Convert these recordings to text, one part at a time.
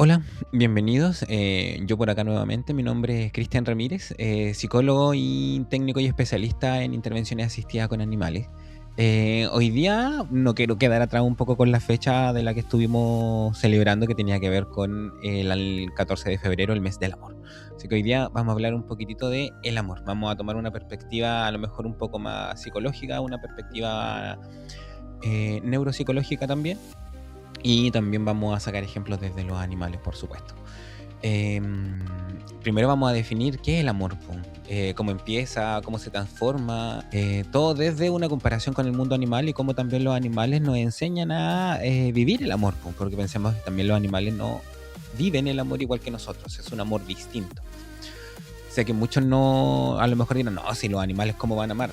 Hola, bienvenidos. Yo por acá nuevamente. Mi nombre es Cristian Ramírez, psicólogo y técnico y especialista en intervenciones asistidas con animales. Hoy día no quiero quedar atrás un poco con la fecha de la que estuvimos celebrando, que tenía que ver con el 14 de febrero, el mes del amor. Así que hoy día vamos a hablar un poquitito de el amor. Vamos a tomar una perspectiva a lo mejor un poco más psicológica, una perspectiva neuropsicológica también, y también vamos a sacar ejemplos desde los animales, por supuesto. Em, Primero vamos a definir qué es el amor, po, cómo empieza, cómo se transforma, todo desde una comparación con el mundo animal y cómo también los animales nos enseñan a vivir el amor, po, porque pensamos que también los animales no viven el amor igual que nosotros, es un amor distinto. Sé que muchos no, a lo mejor dirán, no, si los animales cómo van a amar.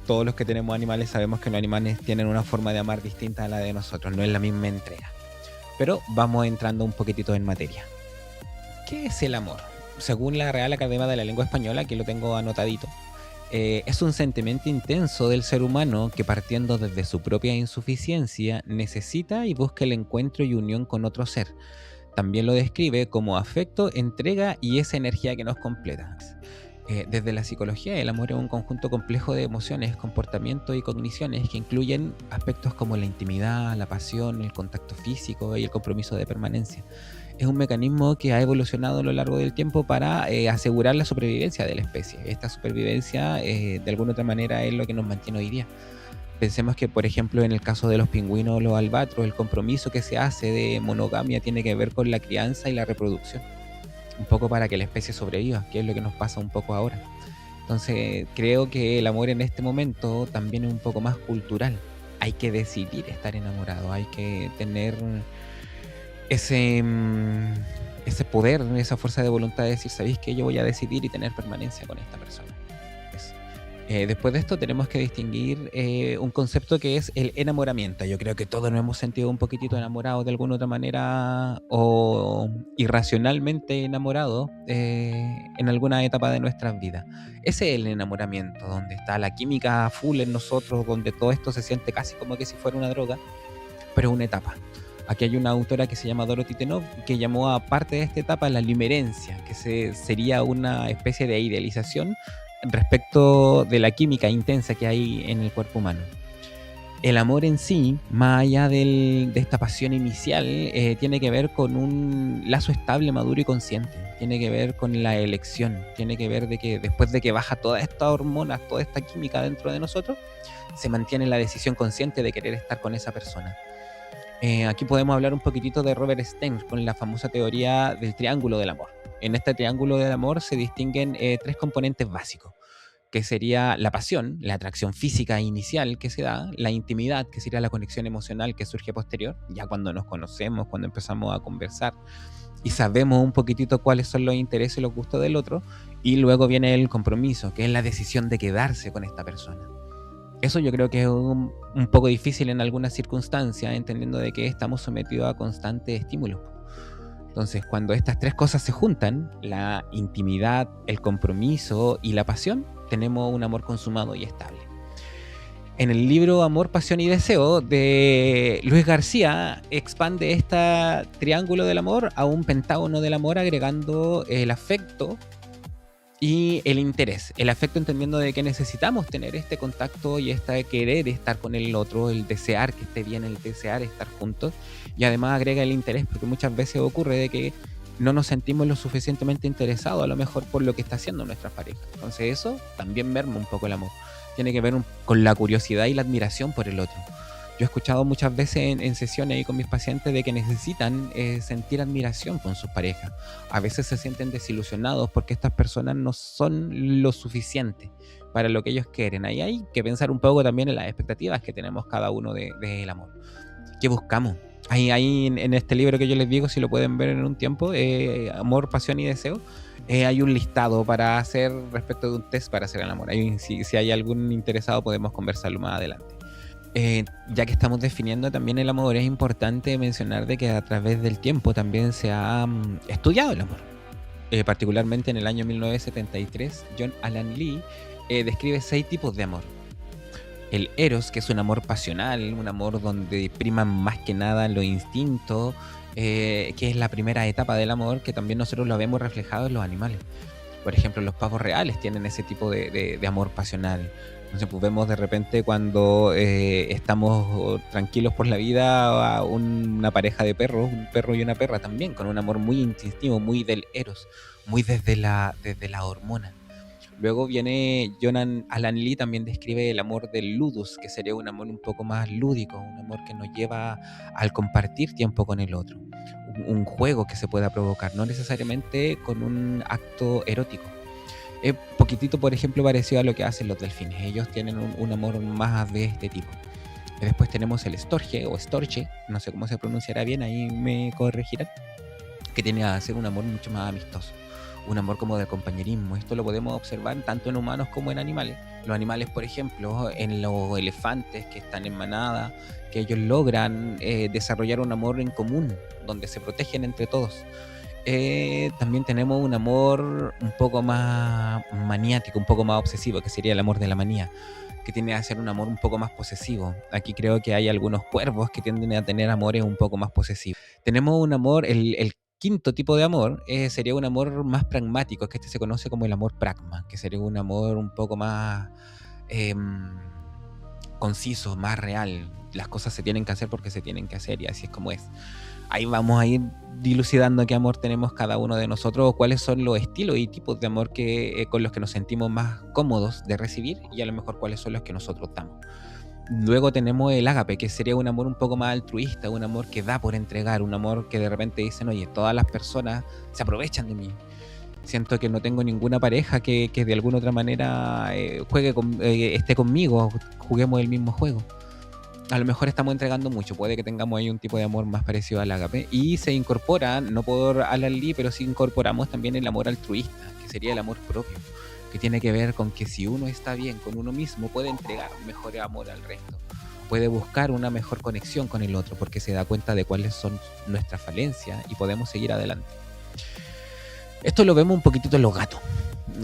Todos los que tenemos animales sabemos que los animales tienen una forma de amar distinta a la de nosotros, no es la misma entrega. Pero vamos entrando un poquitito en materia. ¿Qué es el amor? Según la Real Academia de la Lengua Española, que lo tengo anotadito, es un sentimiento intenso del ser humano que, partiendo desde su propia insuficiencia, necesita y busca el encuentro y unión con otro ser. También lo describe como afecto, entrega y esa energía que nos completa. Desde la psicología, el amor es un conjunto complejo de emociones, comportamientos y cogniciones que incluyen aspectos como la intimidad, la pasión, el contacto físico y el compromiso de permanencia. Es un mecanismo que ha evolucionado a lo largo del tiempo para asegurar la supervivencia de la especie. Esta supervivencia, de alguna otra manera, es lo que nos mantiene hoy día. Pensemos que, por ejemplo, en el caso de los pingüinos o los albatros, el compromiso que se hace de monogamia tiene que ver con la crianza y la reproducción, un poco para que la especie sobreviva, que es lo que nos pasa un poco ahora. Entonces, creo que el amor en este momento también es un poco más cultural. Hay que decidir estar enamorado, hay que tener ese, ese poder, esa fuerza de voluntad de decir, ¿sabéis qué? Yo voy a decidir y tener permanencia con esta persona. Eso. Después de esto tenemos que distinguir un concepto que es el enamoramiento. Yo creo que todos nos hemos sentido un poquitito enamorados de alguna otra manera o irracionalmente enamorados en alguna etapa de nuestras vidas. Ese es el enamoramiento, donde está la química full en nosotros, donde todo esto se siente casi como que si fuera una droga, pero es una etapa. Aquí hay una autora que se llama Dorothy Tenov que llamó a parte de esta etapa la limerencia, que sería una especie de idealización respecto de la química intensa que hay en el cuerpo humano. El amor en sí, más allá de esta pasión inicial, tiene que ver con un lazo estable, maduro y consciente. Tiene que ver con la elección. Tiene que ver de que después de que baja toda esta hormona, toda esta química dentro de nosotros, se mantiene la decisión consciente de querer estar con esa persona. Aquí podemos hablar un poquitito de Robert Stein con la famosa teoría del triángulo del amor. En este triángulo del amor se distinguen tres componentes básicos, que sería la pasión, la atracción física inicial que se da, la intimidad, que sería la conexión emocional que surge posterior, ya cuando nos conocemos, cuando empezamos a conversar y sabemos un poquitito cuáles son los intereses y los gustos del otro, y luego viene el compromiso, que es la decisión de quedarse con esta persona. Eso yo creo que es un poco difícil en algunas circunstancias, entendiendo de que estamos sometidos a constante estímulo. Entonces, cuando estas tres cosas se juntan, la intimidad, el compromiso y la pasión, tenemos un amor consumado y estable. En el libro Amor, Pasión y Deseo de Luis García expande este triángulo del amor a un pentágono del amor, agregando el afecto y el interés. El afecto entendiendo de que necesitamos tener este contacto y este querer estar con el otro, el desear que esté bien, el desear estar juntos. Y además agrega el interés, porque muchas veces ocurre de que no nos sentimos lo suficientemente interesados a lo mejor por lo que está haciendo nuestra pareja. Entonces eso también merma un poco el amor. Tiene que ver con la curiosidad y la admiración por el otro. Yo he escuchado muchas veces en sesiones ahí con mis pacientes de que necesitan sentir admiración con sus parejas. A veces se sienten desilusionados porque estas personas no son lo suficiente para lo que ellos quieren. Ahí hay que pensar un poco también en las expectativas que tenemos cada uno del amor. ¿Qué buscamos? Ahí en este libro que yo les digo, si lo pueden ver en un tiempo, Amor, Pasión y Deseo, hay un listado para hacer respecto de un test para hacer el amor. Si hay algún interesado podemos conversarlo más adelante. Ya que estamos definiendo también el amor, es importante mencionar de que a través del tiempo también se ha estudiado el amor. Particularmente en el año 1973, John Alan Lee describe 6 tipos de amor. El eros, que es un amor pasional, un amor donde priman más que nada los instintos que es la primera etapa del amor, que también nosotros lo vemos reflejado en los animales. Por ejemplo, los pavos reales tienen ese tipo de amor pasional. Entonces, pues vemos de repente cuando estamos tranquilos por la vida a una pareja de perros, un perro y una perra también, con un amor muy instintivo, muy del eros, muy desde la hormona. Luego viene Jonan Alan Lee, también describe el amor del ludus, que sería un amor un poco más lúdico, un amor que nos lleva al compartir tiempo con el otro, un juego que se pueda provocar, no necesariamente con un acto erótico. Es poquitito, por ejemplo, parecido a lo que hacen los delfines. Ellos tienen un amor más de este tipo. Y después tenemos el storge o storche, no sé cómo se pronunciará bien, ahí me corregirán, que tiene a ser un amor mucho más amistoso, un amor como de compañerismo. Esto lo podemos observar tanto en humanos como en animales. Los animales, por ejemplo, en los elefantes que están en manada, que ellos logran desarrollar un amor en común, donde se protegen entre todos. También tenemos un amor un poco más maniático, un poco más obsesivo, que sería el amor de la manía, que tiende a ser un amor un poco más posesivo. Aquí creo que hay algunos cuervos que tienden a tener amores un poco más posesivos. Tenemos un amor, el quinto tipo de amor sería un amor más pragmático, que este se conoce como el amor pragma, que sería un amor un poco más conciso, más real. Las cosas se tienen que hacer porque se tienen que hacer y así es como es. Ahí vamos a ir dilucidando qué amor tenemos cada uno de nosotros, cuáles son los estilos y tipos de amor con los que nos sentimos más cómodos de recibir y a lo mejor cuáles son los que nosotros damos. Luego tenemos el ágape, que sería un amor un poco más altruista, un amor que da por entregar, un amor que de repente dicen, oye, todas las personas se aprovechan de mí. Siento que no tengo ninguna pareja que de alguna otra manera esté conmigo, juguemos el mismo juego. A lo mejor estamos entregando mucho, puede que tengamos ahí un tipo de amor más parecido al ágape. Y se incorpora, no por Alan Lee, pero sí incorporamos también el amor altruista, que sería el amor propio, que tiene que ver con que si uno está bien con uno mismo, puede entregar mejor amor al resto, puede buscar una mejor conexión con el otro, porque se da cuenta de cuáles son nuestras falencias y podemos seguir adelante. Esto lo vemos un poquitito en los gatos.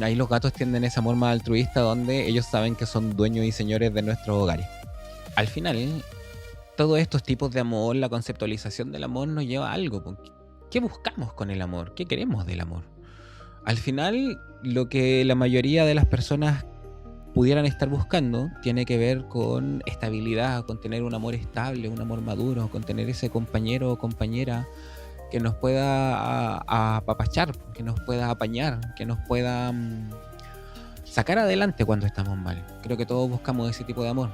Ahí los gatos tienden ese amor más altruista, donde ellos saben que son dueños y señores de nuestros hogares. Al final, todos estos tipos de amor, la conceptualización del amor nos lleva a algo. ¿Qué buscamos con el amor? ¿Qué queremos del amor? Al final, lo que la mayoría de las personas pudieran estar buscando tiene que ver con estabilidad, con tener un amor estable, un amor maduro, con tener ese compañero o compañera que nos pueda apapachar, que nos pueda apañar, que nos pueda sacar adelante cuando estamos mal. Creo que todos buscamos ese tipo de amor.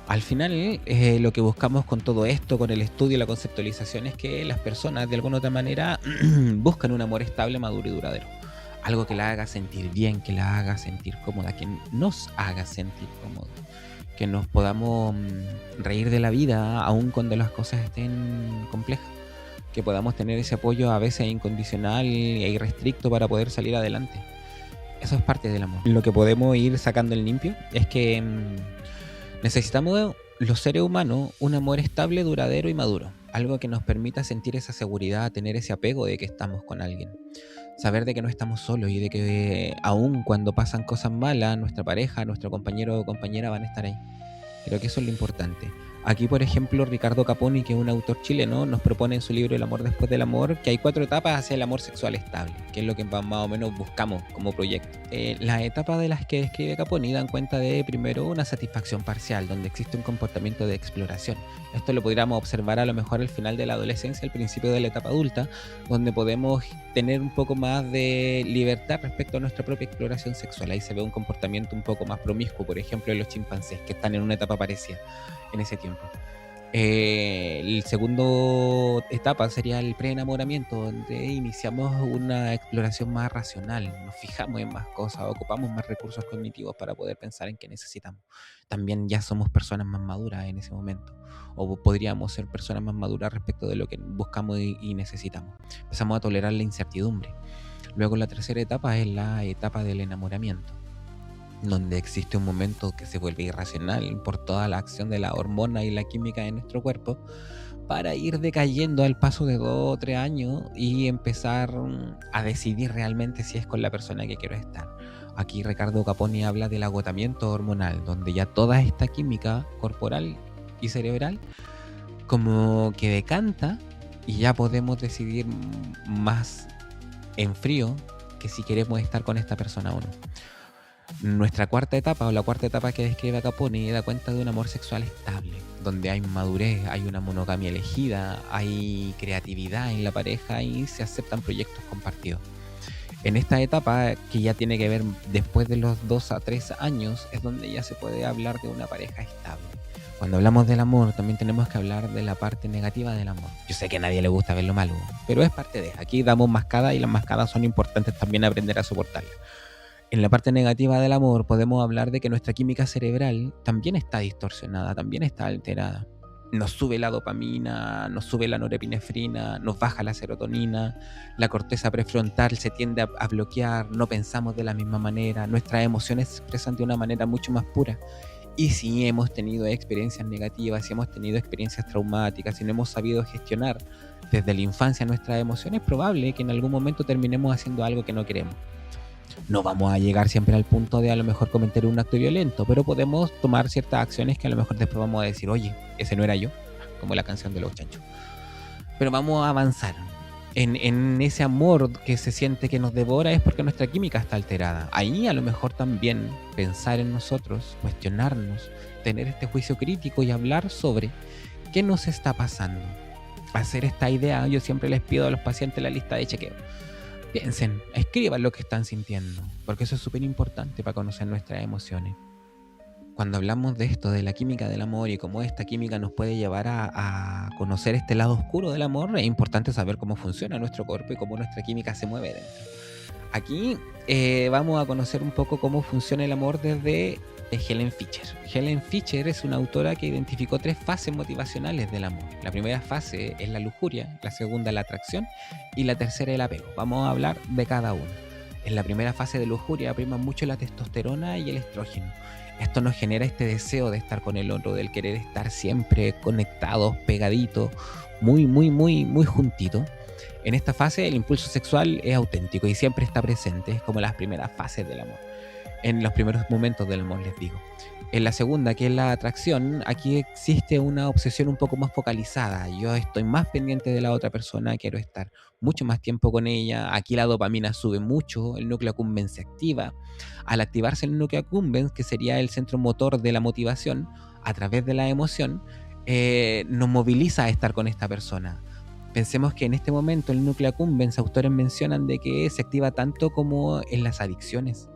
Al final, lo que buscamos con todo esto, con el estudio y la conceptualización, es que las personas de alguna u otra manera buscan un amor estable, maduro y duradero. Algo que la haga sentir bien, que la haga sentir cómoda, que nos haga sentir cómodos. Que nos podamos reír de la vida aun cuando las cosas estén complejas. Que podamos tener ese apoyo a veces incondicional e irrestricto para poder salir adelante. Eso es parte del amor. Lo que podemos ir sacando en limpio es que necesitamos los seres humanos un amor estable, duradero y maduro. Algo que nos permita sentir esa seguridad, tener ese apego de que estamos con alguien. Saber de que no estamos solos y de que aun cuando pasan cosas malas, nuestra pareja, nuestro compañero o compañera van a estar ahí. Creo que eso es lo importante. Aquí, por ejemplo, Ricardo Caponi, que es un autor chileno, nos propone en su libro El amor después del amor que hay 4 etapas hacia el amor sexual estable, que es lo que más o menos buscamos como proyecto. Las etapas de las que describe Caponi dan cuenta de, primero, una satisfacción parcial, donde existe un comportamiento de exploración. Esto lo podríamos observar a lo mejor al final de la adolescencia, al principio de la etapa adulta, donde podemos tener un poco más de libertad respecto a nuestra propia exploración sexual. Ahí se ve un comportamiento un poco más promiscuo, por ejemplo, en los chimpancés, que están en una etapa parecida en ese tiempo. El segundo etapa sería el preenamoramiento, donde iniciamos una exploración más racional, nos fijamos en más cosas, ocupamos más recursos cognitivos para poder pensar en qué necesitamos. También ya somos personas más maduras en ese momento, o podríamos ser personas más maduras respecto de lo que buscamos y necesitamos. Empezamos a tolerar la incertidumbre. Luego la tercera etapa es la etapa del enamoramiento, donde existe un momento que se vuelve irracional por toda la acción de la hormona y la química de nuestro cuerpo, para ir decayendo al paso de 2 o 3 años y empezar a decidir realmente si es con la persona que quiero estar. Aquí Ricardo Caponi habla del agotamiento hormonal, donde ya toda esta química corporal y cerebral como que decanta y ya podemos decidir más en frío que si queremos estar con esta persona o no. Nuestra cuarta etapa, o la cuarta etapa que describe Capone, da cuenta de un amor sexual estable, donde hay madurez, hay una monogamia elegida, hay creatividad en la pareja y se aceptan proyectos compartidos. En esta etapa, que ya tiene que ver después de los 2 a 3 años, es donde ya se puede hablar de una pareja estable. Cuando hablamos del amor, también tenemos que hablar de la parte negativa del amor. Yo sé que a nadie le gusta ver lo malo, pero es parte de. Aquí damos mascadas y las mascadas son importantes también aprender a soportarlas. En la parte negativa del amor podemos hablar de que nuestra química cerebral también está distorsionada, también está alterada. Nos sube la dopamina, nos sube la norepinefrina, nos baja la serotonina, la corteza prefrontal se tiende a bloquear, no pensamos de la misma manera, nuestras emociones se expresan de una manera mucho más pura. Y si hemos tenido experiencias negativas, si hemos tenido experiencias traumáticas, si no hemos sabido gestionar desde la infancia nuestras emociones, es probable que en algún momento terminemos haciendo algo que no queremos. No vamos a llegar siempre al punto de a lo mejor cometer un acto violento, pero podemos tomar ciertas acciones que a lo mejor después vamos a decir, oye, ese no era yo, como la canción de Los Chanchos. Pero vamos a avanzar. En ese amor que se siente que nos devora es porque nuestra química está alterada. Ahí a lo mejor también pensar en nosotros, cuestionarnos, tener este juicio crítico y hablar sobre qué nos está pasando. Hacer esta idea, yo siempre les pido a los pacientes la lista de chequeo. Piensen, escriban lo que están sintiendo, porque eso es súper importante para conocer nuestras emociones. Cuando hablamos de esto, de la química del amor y cómo esta química nos puede llevar a conocer este lado oscuro del amor, es importante saber cómo funciona nuestro cuerpo y cómo nuestra química se mueve dentro. Aquí vamos a conocer un poco cómo funciona el amor desde Helen Fisher. Helen Fisher es una autora que identificó 3 fases motivacionales del amor. La primera fase es la lujuria, la segunda la atracción y la tercera el apego. Vamos a hablar de cada una. En la primera fase de lujuria prima mucho la testosterona y el estrógeno. Esto nos genera este deseo de estar con el otro, del querer estar siempre conectados, pegaditos, muy juntitos. En esta fase el impulso sexual es auténtico y siempre está presente, es como las primeras fases del amor. En los primeros momentos del amor, les digo. En la segunda, que es la atracción, aquí existe una obsesión un poco más focalizada. Yo estoy más pendiente de la otra persona, quiero estar mucho más tiempo con ella. Aquí la dopamina sube mucho, el núcleo accumbens se activa. Al activarse el núcleo accumbens, que sería el centro motor de la motivación, a través de la emoción, nos moviliza a estar con esta persona. Pensemos que en este momento el núcleo accumbens, autores mencionan de que se activa tanto como en las adicciones.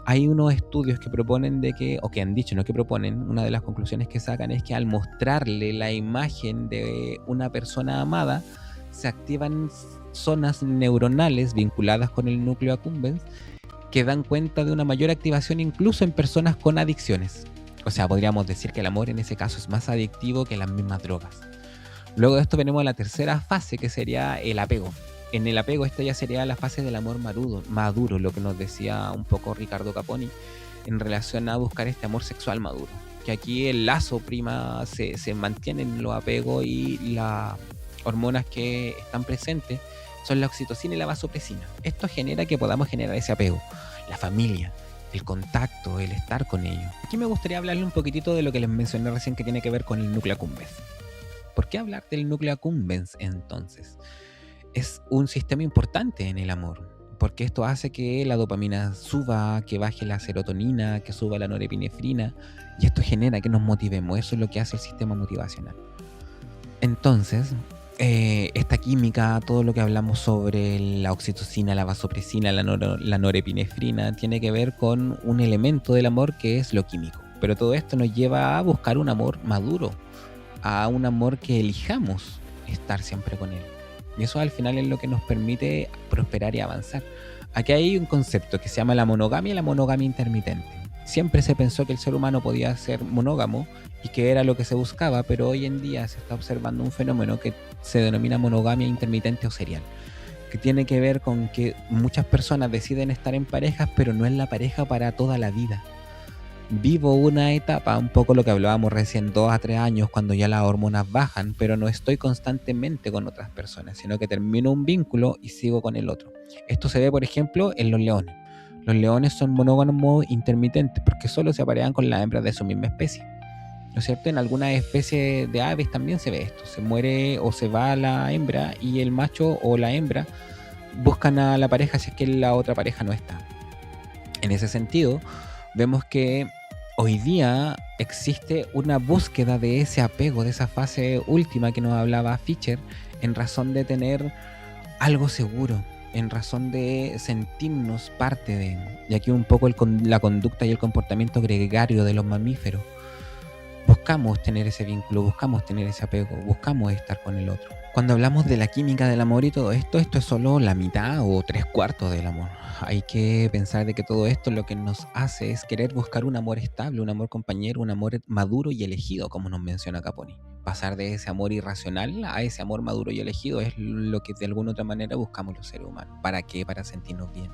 Hay unos estudios que proponen de que, o que han dicho, no que proponen, una de las conclusiones que sacan es que al mostrarle la imagen de una persona amada, se activan zonas neuronales vinculadas con el núcleo accumbens que dan cuenta de una mayor activación incluso en personas con adicciones. O sea, podríamos decir que el amor en ese caso es más adictivo que las mismas drogas. Luego de esto venimos a la tercera fase, que sería el apego. En el apego esta ya sería la fase del amor maduro, lo que nos decía un poco Ricardo Caponi en relación a buscar este amor sexual maduro. Que aquí el lazo prima se mantiene en los apegos y las hormonas que están presentes son la oxitocina y la vasopresina. Esto genera que podamos generar ese apego. La familia, el contacto, el estar con ellos. Aquí me gustaría hablarle un poquitito de lo que les mencioné recién que tiene que ver con el núcleo accumbens. ¿Por qué hablar del núcleo accumbens entonces? Es un sistema importante en el amor, porque esto hace que la dopamina suba, que baje la serotonina, que suba la norepinefrina, y esto genera que nos motivemos. Eso es lo que hace el sistema motivacional. Entonces, esta química, todo lo que hablamos sobre la oxitocina, la vasopresina, la norepinefrina, tiene que ver con un elemento del amor que es lo químico. Pero todo esto nos lleva a buscar un amor maduro, a un amor que elijamos estar siempre con él. Y eso al final es lo que nos permite prosperar y avanzar. Aquí hay un concepto que se llama la monogamia y la monogamia intermitente. Siempre se pensó que el ser humano podía ser monógamo y que era lo que se buscaba, pero hoy en día se está observando un fenómeno que se denomina monogamia intermitente o serial, que tiene que ver con que muchas personas deciden estar en parejas, pero no es la pareja para toda la vida. Vivo una etapa, un poco lo que hablábamos recién, 2 a 3 años, cuando ya las hormonas bajan, pero no estoy constantemente con otras personas, sino que termino un vínculo y sigo con el otro. Esto se ve, por ejemplo, en los leones. Los leones son monógamos intermitentes porque solo se aparean con las hembras de su misma especie. ¿no es cierto? En algunas especies de aves también se ve esto. Se muere o se va la hembra y el macho o la hembra buscan a la pareja si es que la otra pareja no está. En ese sentido, vemos que hoy día existe una búsqueda de ese apego, de esa fase última que nos hablaba Fischer, en razón de tener algo seguro, en razón de sentirnos parte de. Y aquí un poco la conducta y el comportamiento gregario de los mamíferos. Buscamos tener ese vínculo, buscamos tener ese apego, buscamos estar con el otro. Cuando hablamos de la química del amor y todo esto, esto es solo la mitad o 3/4 del amor. Hay que pensar de que todo esto lo que nos hace es querer buscar un amor estable, un amor compañero, un amor maduro y elegido, como nos menciona Caponi. Pasar de ese amor irracional a ese amor maduro y elegido es lo que de alguna otra manera buscamos los seres humanos. ¿Para qué? Para sentirnos bien.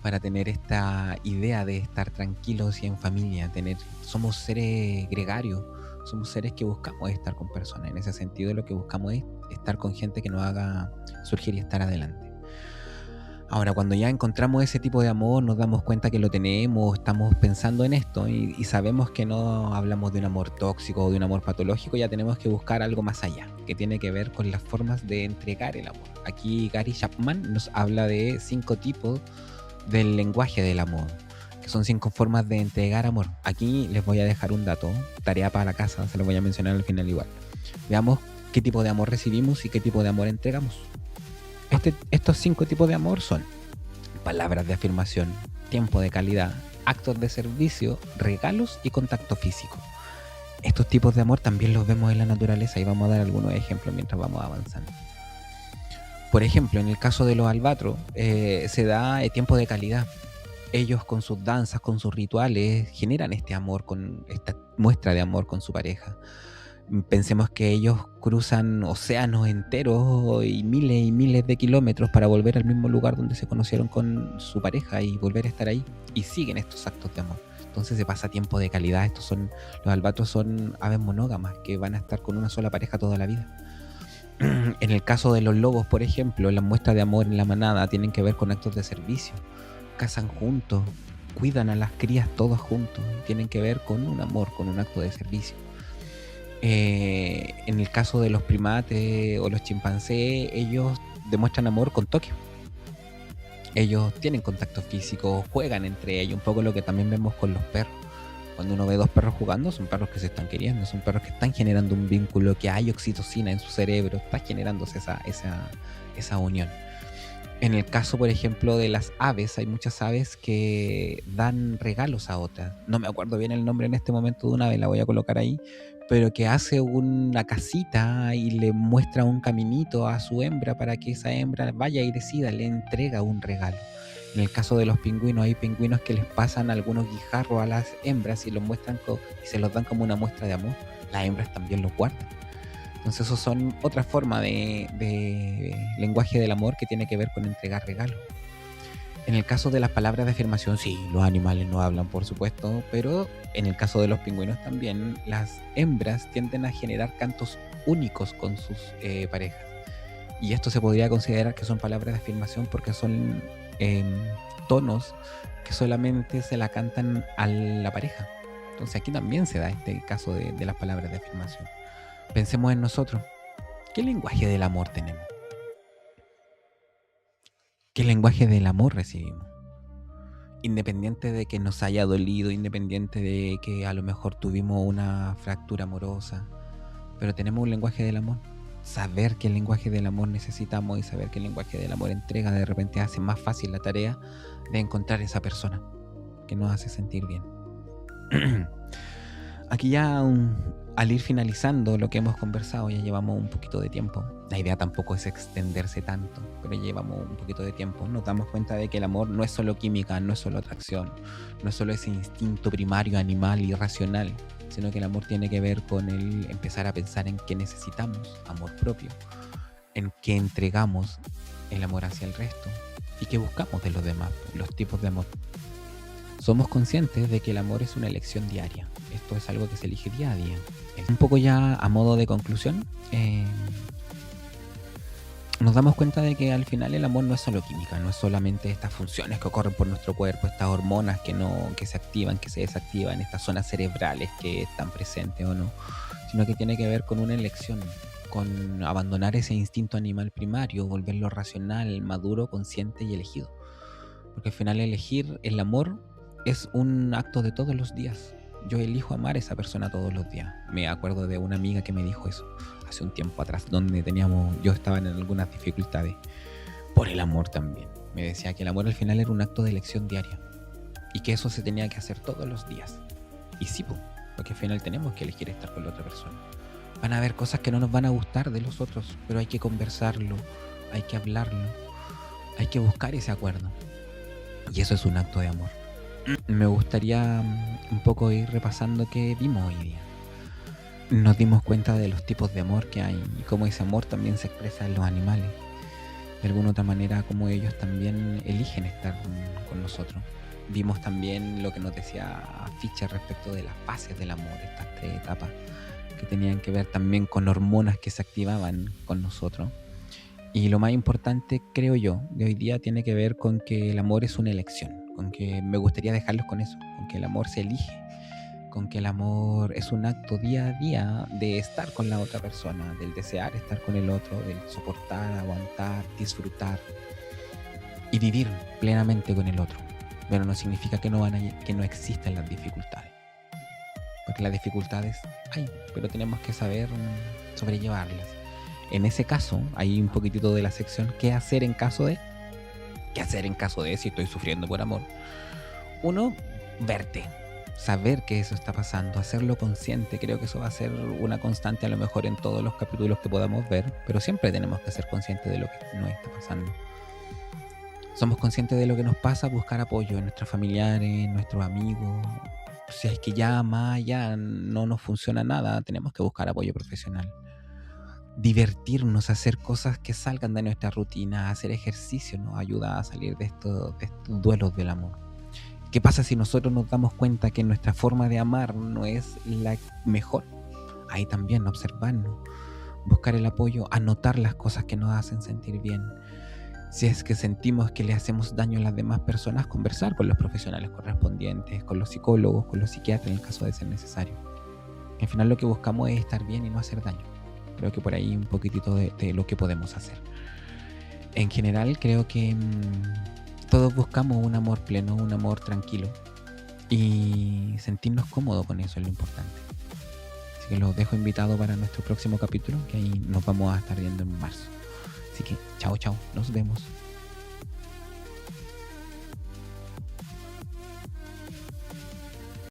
Para tener esta idea de estar tranquilos y en familia. Somos seres gregarios, somos seres que buscamos estar con personas. En ese sentido, lo que buscamos es estar con gente que nos haga surgir y estar adelante. Ahora, cuando ya encontramos ese tipo de amor, nos damos cuenta que lo tenemos, estamos pensando en esto y sabemos que no hablamos de un amor tóxico o de un amor patológico, ya tenemos que buscar algo más allá, que tiene que ver con las formas de entregar el amor. Aquí Gary Chapman nos habla de 5 tipos del lenguaje del amor, que son 5 formas de entregar amor. Aquí les voy a dejar un dato, tarea para la casa, se los voy a mencionar al final igual. Veamos qué tipo de amor recibimos y qué tipo de amor entregamos. Estos 5 tipos de amor son palabras de afirmación, tiempo de calidad, actos de servicio, regalos y contacto físico. Estos tipos de amor también los vemos en la naturaleza y vamos a dar algunos ejemplos mientras vamos avanzando. Por ejemplo, en el caso de los albatros, se da tiempo de calidad. Ellos con sus danzas, con sus rituales, generan este amor, con esta muestra de amor con su pareja. Pensemos que ellos cruzan océanos enteros y miles de kilómetros para volver al mismo lugar donde se conocieron con su pareja y volver a estar ahí. Y siguen estos actos de amor. Entonces se pasa tiempo de calidad. Los albatros son aves monógamas que van a estar con una sola pareja toda la vida. En el caso de los lobos, por ejemplo, las muestras de amor en la manada tienen que ver con actos de servicio. Cazan juntos, cuidan a las crías todos juntos. Tienen que ver con un amor, con un acto de servicio. En el caso de los primates o los chimpancés, ellos demuestran amor con toque. Ellos tienen contacto físico, juegan entre ellos, un poco lo que también vemos con los perros. Cuando uno ve 2 perros jugando, son perros que se están queriendo, son perros que están generando un vínculo, que hay oxitocina en su cerebro, está generándose esa unión. En el caso, por ejemplo, de las aves, hay muchas aves que dan regalos a otras. No me acuerdo bien el nombre en este momento de una ave, la voy a colocar ahí, pero que hace una casita y le muestra un caminito a su hembra para que esa hembra vaya y decida, le entrega un regalo. En el caso de los pingüinos, hay pingüinos que les pasan algunos guijarros a las hembras y los muestran y se los dan como una muestra de amor. Las hembras también los guardan. Entonces, eso son otra forma de lenguaje del amor que tiene que ver con entregar regalos. En el caso de las palabras de afirmación, sí, los animales no hablan, por supuesto, pero en el caso de los pingüinos también, las hembras tienden a generar cantos únicos con sus parejas. Y esto se podría considerar que son palabras de afirmación porque son tonos que solamente se la cantan a la pareja. Entonces aquí también se da este caso de las palabras de afirmación. Pensemos en nosotros. ¿Qué lenguaje del amor tenemos? ¿Qué lenguaje del amor recibimos? Independiente de que nos haya dolido, independiente de que a lo mejor tuvimos una fractura amorosa, pero tenemos un lenguaje del amor. Saber qué lenguaje del amor necesitamos y saber qué lenguaje del amor entrega de repente hace más fácil la tarea de encontrar esa persona que nos hace sentir bien. Aquí ya al ir finalizando lo que hemos conversado, ya llevamos un poquito de tiempo. La idea tampoco es extenderse tanto, pero llevamos un poquito de tiempo. Nos damos cuenta de que el amor no es solo química, no es solo atracción, no es solo ese instinto primario, animal, irracional, sino que el amor tiene que ver con el empezar a pensar en qué necesitamos, amor propio, en qué entregamos el amor hacia el resto y qué buscamos de los demás, los tipos de amor. Somos conscientes de que el amor es una elección diaria. Esto es algo que se elige día a día. Un poco ya a modo de conclusión, nos damos cuenta de que al final el amor no es solo química, no es solamente estas funciones que ocurren por nuestro cuerpo, estas hormonas que se activan, que se desactivan, estas zonas cerebrales que están presentes o no, sino que tiene que ver con una elección, con abandonar ese instinto animal primario, volverlo racional, maduro, consciente y elegido. Porque al final elegir el amor es un acto de todos los días. Yo elijo amar a esa persona todos los días. Me acuerdo de una amiga que me dijo eso hace un tiempo atrás, donde yo estaba en algunas dificultades por el amor también. Me decía que el amor al final era un acto de elección diaria y que eso se tenía que hacer todos los días. Y sí, porque al final tenemos que elegir estar con la otra persona. Van a haber cosas que no nos van a gustar de los otros, pero hay que conversarlo, hay que hablarlo, hay que buscar ese acuerdo. Y eso es un acto de amor. Me gustaría un poco ir repasando qué vimos hoy día. Nos dimos cuenta de los tipos de amor que hay y cómo ese amor también se expresa en los animales. De alguna otra manera, cómo ellos también eligen estar con nosotros. Vimos también lo que nos decía Fischer respecto de las fases del amor, estas 3 etapas que tenían que ver también con hormonas que se activaban con nosotros. Y lo más importante, creo yo, de hoy día tiene que ver con que el amor es una elección, con que me gustaría dejarlos con eso, con que el amor se elige, con que el amor es un acto día a día de estar con la otra persona, del desear estar con el otro, del soportar, aguantar, disfrutar y vivir plenamente con el otro. Pero no significa que no existan las dificultades, porque las dificultades hay, pero tenemos que saber sobrellevarlas. En ese caso, hay un poquitito de la sección ¿qué hacer en caso de? ¿Qué hacer en caso de si estoy sufriendo por amor? Uno, verte, saber que eso está pasando, hacerlo consciente. Creo que eso va a ser una constante a lo mejor en todos los capítulos que podamos ver, pero siempre tenemos que ser conscientes de lo que nos está pasando. Somos conscientes de lo que nos pasa, buscar apoyo en nuestros familiares, en nuestros amigos. Si es que ya más allá no nos funciona nada, tenemos que buscar apoyo profesional. Divertirnos, hacer cosas que salgan de nuestra rutina, hacer ejercicio nos ayuda a salir de estos duelos del amor. ¿Qué pasa si nosotros nos damos cuenta que nuestra forma de amar no es la mejor? Ahí también observarnos, buscar el apoyo, anotar las cosas que nos hacen sentir bien. Si es que sentimos que le hacemos daño a las demás personas, conversar con los profesionales correspondientes, con los psicólogos, con los psiquiatras en el caso de ser necesario. Al final lo que buscamos es estar bien y no hacer daño. Creo que por ahí un poquitito de lo que podemos hacer. En general creo que todos buscamos un amor pleno, un amor tranquilo y sentirnos cómodos con eso es lo importante. Así que los dejo invitados para nuestro próximo capítulo, que ahí nos vamos a estar viendo en marzo. Así que chao, nos vemos.